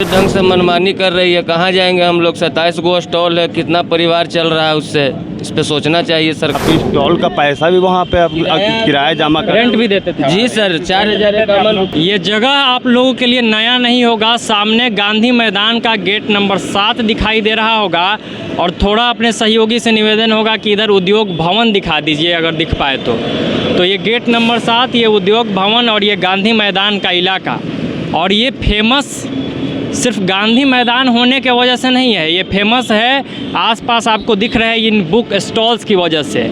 ढंग से मनमानी कर रही है, कहाँ जाएंगे हम लोग। 27 गो स्टॉल है, कितना परिवार चल रहा है उससे, इस पे सोचना चाहिए सरकार। स्टॉल का पैसा भी वहाँ पे किराया जमा कर रेंट भी देते थे। जी सर, 4051 ये जगह आप लोगों के लिए नया नहीं होगा। सामने गांधी मैदान का गेट नंबर 7 दिखाई दे रहा होगा और थोड़ा अपने सहयोगी से निवेदन होगा कि इधर उद्योग भवन दिखा दीजिए अगर दिख पाए तो ये गेट नंबर 7, ये उद्योग भवन और ये गांधी मैदान का इलाका। और ये फेमस सिर्फ गांधी मैदान होने के वजह से नहीं है, ये फेमस है आसपास आपको दिख रहे हैं इन बुक स्टॉल्स की वजह से।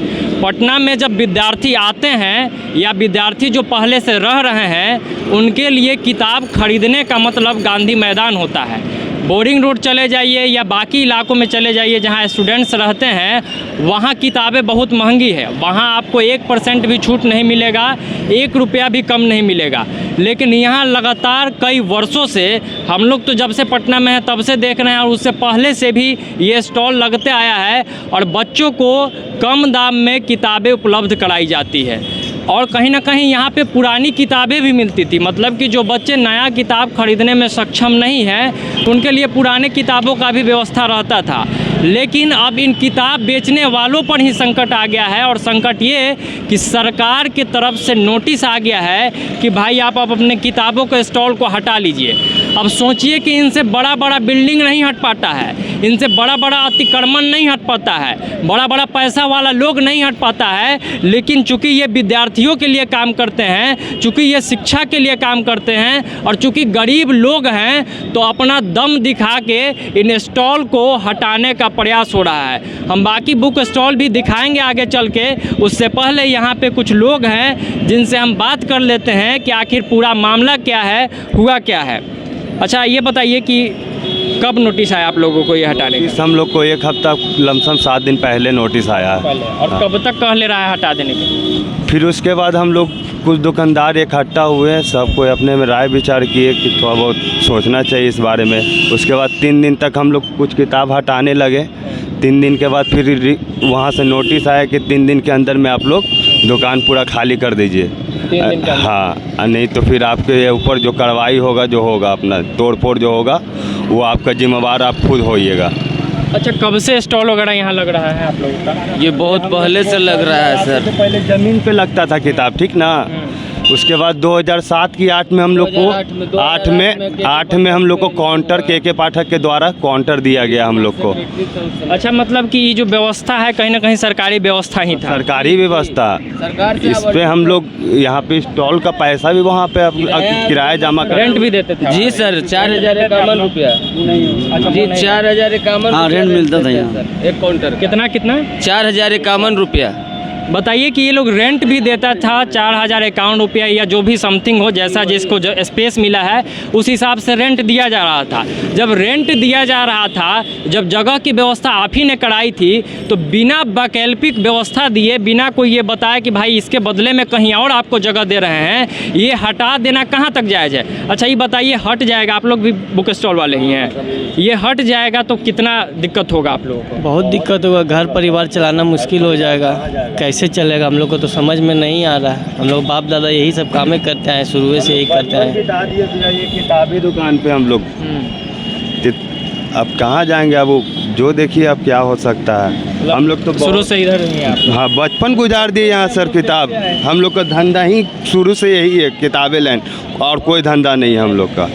पटना में जब विद्यार्थी आते हैं या विद्यार्थी जो पहले से रह रहे हैं उनके लिए किताब खरीदने का मतलब गांधी मैदान होता है। बोरिंग रोड चले जाइए या बाकी इलाकों में चले जाइए जहां स्टूडेंट्स रहते हैं, वहां किताबें बहुत महंगी है, वहां आपको 1% भी छूट नहीं मिलेगा, 1 रुपया भी कम नहीं मिलेगा। लेकिन यहाँ लगातार कई वर्षों से, हम लोग तो जब से पटना में हैं तब से देख रहे हैं और उससे पहले से भी ये स्टॉल लगते आया है और बच्चों को कम दाम में किताबें उपलब्ध कराई जाती है। और कहीं ना कहीं यहाँ पे पुरानी किताबें भी मिलती थी, मतलब कि जो बच्चे नया किताब खरीदने में सक्षम नहीं हैं उनके लिए पुराने किताबों का भी व्यवस्था रहता था। लेकिन अब इन किताब बेचने वालों पर ही संकट आ गया है और संकट ये कि सरकार की तरफ से नोटिस आ गया है कि भाई आप अपने किताबों के स्टॉल को हटा लीजिए। अब सोचिए कि इनसे बड़ा बड़ा बिल्डिंग नहीं हट पाता है, इनसे बड़ा बड़ा अतिक्रमण नहीं हट पाता है, बड़ा बड़ा पैसा वाला लोग नहीं हट पाता है। लेकिन चूँकि ये विद्यार्थियों के लिए काम करते हैं, चूँकि ये शिक्षा के लिए काम करते हैं और चूँकि गरीब लोग हैं तो अपना दम दिखा के इन स्टॉल को हटाने का प्रयास हो रहा है। हम बाकी बुक स्टॉल भी दिखाएंगे आगे चल के, उससे पहले यहाँ पे कुछ लोग हैं जिनसे हम बात कर लेते हैं कि आखिर पूरा मामला क्या है, हुआ क्या है। अच्छा ये बताइए कि कब नोटिस आया आप लोगों को ये हटाने का? हम लोग को 1 हफ्ता लमसम 7 दिन पहले नोटिस आया है। और कब तक कह ले रहा है हटा देने के? फिर उसके बाद हम लोग कुछ दुकानदार इकट्ठा हुए, सबको अपने में राय विचार किए कि थोड़ा बहुत सोचना चाहिए इस बारे में। उसके बाद 3 दिन तक हम लोग कुछ किताब हटाने लगे। 3 दिन के बाद फिर वहाँ से नोटिस आया कि 3 दिन के अंदर में आप लोग दुकान पूरा खाली कर दीजिए। हाँ, नहीं तो फिर आपके ऊपर जो कार्रवाई होगा, जो होगा अपना तोड़ फोड़ जो होगा वो आपका जिम्मेवार आप खुद होइएगा। अच्छा, कब से स्टॉल वगैरह यहाँ लग रहा है आप लोगों का? ये बहुत पहले से लग रहा है सर। पहले ज़मीन पे लगता था किताब, ठीक ना। उसके बाद 2007 की 8 में हम लोग को 8 में हम लोग को काउंटर के पाठक के द्वारा काउंटर दिया गया हम लोग को। अच्छा, मतलब कि ये जो व्यवस्था है कहीं ना कहीं सरकारी व्यवस्था ही था। सरकारी व्यवस्था, इस पे हम लोग यहाँ पे स्टॉल का पैसा भी वहाँ पे किराया जमा कर, रेंट भी देते थे। जी सर, 4051 रुपया जी, 4051। हाँ, रेंट मिलता था यहाँ। एक काउंटर कितना 4051 रुपया। बताइए कि ये लोग रेंट भी देता था 4051 रुपया या जो भी समथिंग हो, जैसा जिसको जो स्पेस मिला है उस हिसाब से रेंट दिया जा रहा था। जब रेंट दिया जा रहा था, जब जगह की व्यवस्था आप ही ने कराई थी, तो बिना वैकल्पिक व्यवस्था दिए, बिना कोई ये बताया कि भाई इसके बदले में कहीं और आपको जगह दे रहे हैं, ये हटा देना कहाँ तक जायज़ है? अच्छा ये बताइए, हट जाएगा, आप लोग भी बुक स्टॉल वाले ही हैं, ये हट जाएगा तो कितना दिक्कत होगा आप लोगों को? बहुत दिक्कत होगा, घर परिवार चलाना मुश्किल हो जाएगा। कैसे चलेगा हम लोग को तो समझ में नहीं आ रहा है। हम लोग बाप दादा यही सब कामें करते हैं, शुरू से यही करते हैं। ये किताबी दुकान पे हम लोग अब कहाँ जाएंगे? अब जो देखिए अब क्या हो सकता है। हम लोग तो शुरू से इधर ही हैं आप? हाँ, बचपन गुजार दिए यहाँ सर। किताब हम लोग का धंधा ही शुरू से यही है, किताबें लें, और कोई धंधा नहीं है हम लोग का।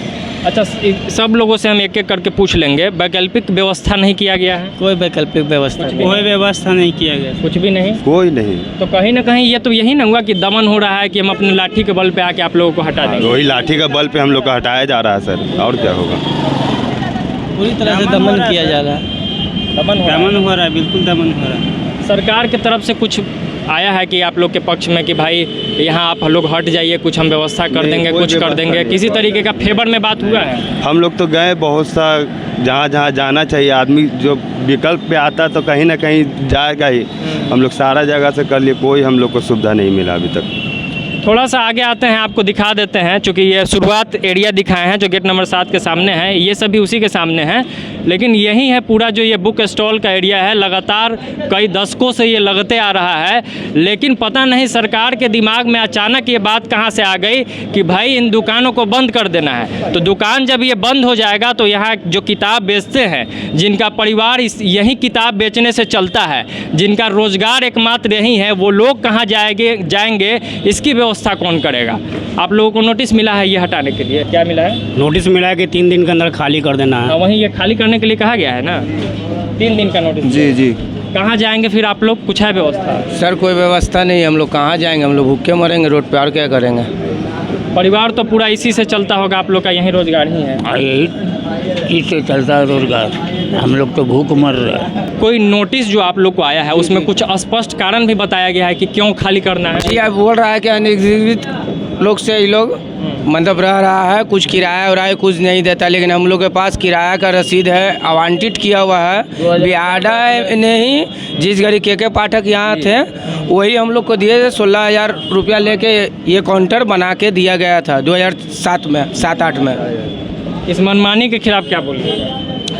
अच्छा, सब लोगों से हम एक एक करके पूछ लेंगे, वैकल्पिक व्यवस्था नहीं किया गया है? कोई वैकल्पिक व्यवस्था नहीं, कोई व्यवस्था नहीं किया गया, कुछ भी नहीं, कोई नहीं। तो कहीं ना कहीं ये तो यही ना हुआ कि दमन हो रहा है कि हम अपने लाठी के बल पे आके आप लोगों को हटा देंगे। वही लाठी का बल पे हम लोग का हटाया जा रहा है सर, और क्या होगा? पूरी तरह से दमन किया जा रहा है। दमन हो रहा है, बिल्कुल दमन हो रहा है। सरकार की तरफ से कुछ आया है कि आप लोग के पक्ष में कि भाई यहाँ आप लोग हट जाइए, कुछ हम व्यवस्था कर देंगे, कुछ कर देंगे, किसी तरीके का फेवर में बात हुआ है? हम लोग तो गए बहुत सा, जहाँ जहाँ जाना चाहिए आदमी जो विकल्प पे आता तो कहीं ना कहीं जाएगा ही। हम लोग सारा जगह से कर लिए, कोई हम लोग को सुविधा नहीं मिला अभी तक। थोड़ा सा आगे आते हैं, आपको दिखा देते हैं, चूँकि ये शुरुआत एरिया दिखाए हैं जो गेट नंबर 7 के सामने है, ये सभी उसी के सामने हैं, लेकिन यही है पूरा जो ये बुक स्टॉल का एरिया है, लगातार कई दशकों से ये लगते आ रहा है। लेकिन पता नहीं सरकार के दिमाग में अचानक ये बात कहाँ से आ गई कि भाई इन दुकानों को बंद कर देना है। तो दुकान जब ये बंद हो जाएगा तो यहाँ जो किताब बेचते हैं, जिनका परिवार यही किताब बेचने से चलता है, जिनका रोजगार एकमात्र यही है, वो लोग कहाँ जाएंगे, इसकी व्यवस्था कौन करेगा? आप लोगों को नोटिस मिला है ये हटाने के लिए? क्या मिला है? नोटिस मिला है कि 3 दिन के अंदर खाली कर देना है। वहीं ये खाली करने के लिए कहा गया है ना, 3 दिन का नोटिस। जी जी। कहाँ जाएंगे फिर आप लोग? कुछ है व्यवस्था? सर कोई व्यवस्था नहीं है, हम लोग कहाँ जाएंगे, हम लोग भूखे मरेंगे रोड पे, और क्या करेंगे। परिवार तो पूरा इसी से चलता होगा, आप लोग का यही रोजगार ही है? यही इससे चलता है रोजगार, हम लोग तो भूख मर रहे हैं। कोई नोटिस जो आप लोग को आया है उसमें कुछ स्पष्ट कारण भी बताया गया है कि क्यों खाली करना है? जी आप बोल रहा है कि अनियमित लोग से ये लोग मतलब रह रहा है, कुछ किराया उराया कुछ नहीं देता, लेकिन हम लोग के पास किराया का रसीद है, आवंटित किया हुआ है। बिहाड़ा ने ही जिस घड़ी के पाठक यहाँ थे वही हम लोग को दिए थे, 16,000 रुपया लेके ये काउंटर बना के दिया गया था 2007 में, 7-8 में। इस मनमानी के खिलाफ क्या बोलिए?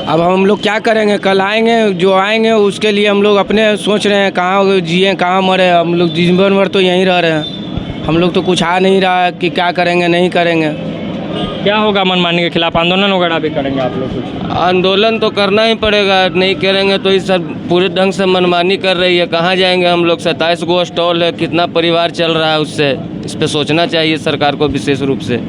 अब हम लोग क्या करेंगे, कल आएंगे, जो आएंगे उसके लिए हम लोग अपने सोच रहे हैं कहाँ जिए कहाँ मरे। हम लोग जीवन भर तो यहीं रह रहे हैं, हम लोग तो कुछ आ नहीं रहा है कि क्या करेंगे नहीं करेंगे। क्या होगा मनमानी के खिलाफ? आंदोलन वगैरह भी करेंगे आप लोग? कुछ आंदोलन तो करना ही पड़ेगा, नहीं करेंगे तो इस सब पूरे ढंग से मनमानी कर रही है। कहाँ जाएंगे हम लोग? 27 गो स्टॉल है, कितना परिवार चल रहा है उससे? इस पर सोचना चाहिए सरकार को विशेष रूप से।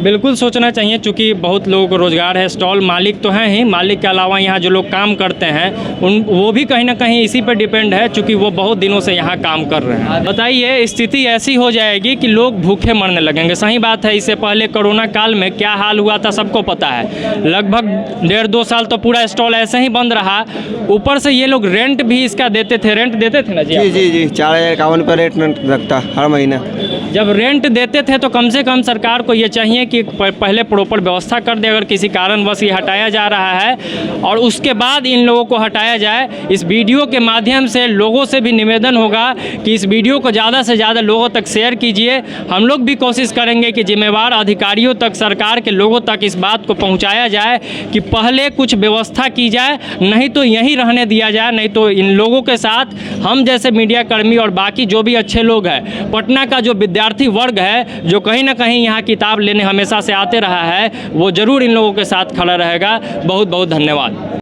बिल्कुल सोचना चाहिए, चूँकि बहुत लोगों को रोज़गार है। स्टॉल मालिक तो हैं ही, मालिक के अलावा यहाँ जो लोग काम करते हैं वो भी कहीं ना कहीं इसी पर डिपेंड है, चूँकि वो बहुत दिनों से यहाँ काम कर रहे हैं। बताइए, स्थिति ऐसी हो जाएगी कि लोग भूखे मरने लगेंगे। सही बात है, इससे पहले कोरोना काल में क्या हाल हुआ था सबको पता है। लगभग 1.5-2 साल तो पूरा स्टॉल ऐसे ही बंद रहा। ऊपर से ये लोग रेंट भी इसका देते थे, रेंट देते थे ना जी? जी जी 4,051 पर रेट लगता हर महीना। जब रेंट देते थे तो कम से कम सरकार को ये चाहिए कि पहले प्रॉपर व्यवस्था कर दे, अगर किसी कारणवश ये हटाया जा रहा है, और उसके बाद इन लोगों को हटाया जाए। इस वीडियो के माध्यम से लोगों से भी निवेदन होगा कि इस वीडियो को ज़्यादा से ज़्यादा लोगों तक शेयर कीजिए। हम लोग भी कोशिश करेंगे कि जिम्मेवार अधिकारियों तक, सरकार के लोगों तक इस बात को पहुँचाया जाए कि पहले कुछ व्यवस्था की जाए, नहीं तो यहीं रहने दिया जाए। नहीं तो इन लोगों के साथ हम जैसे मीडिया कर्मी और बाकी जो भी अच्छे लोग हैं, पटना का जो विद्यार्थी वर्ग है जो कहीं ना कहीं यहाँ किताब लेने हमेशा से आते रहा है, वो ज़रूर इन लोगों के साथ खड़ा रहेगा। बहुत बहुत धन्यवाद।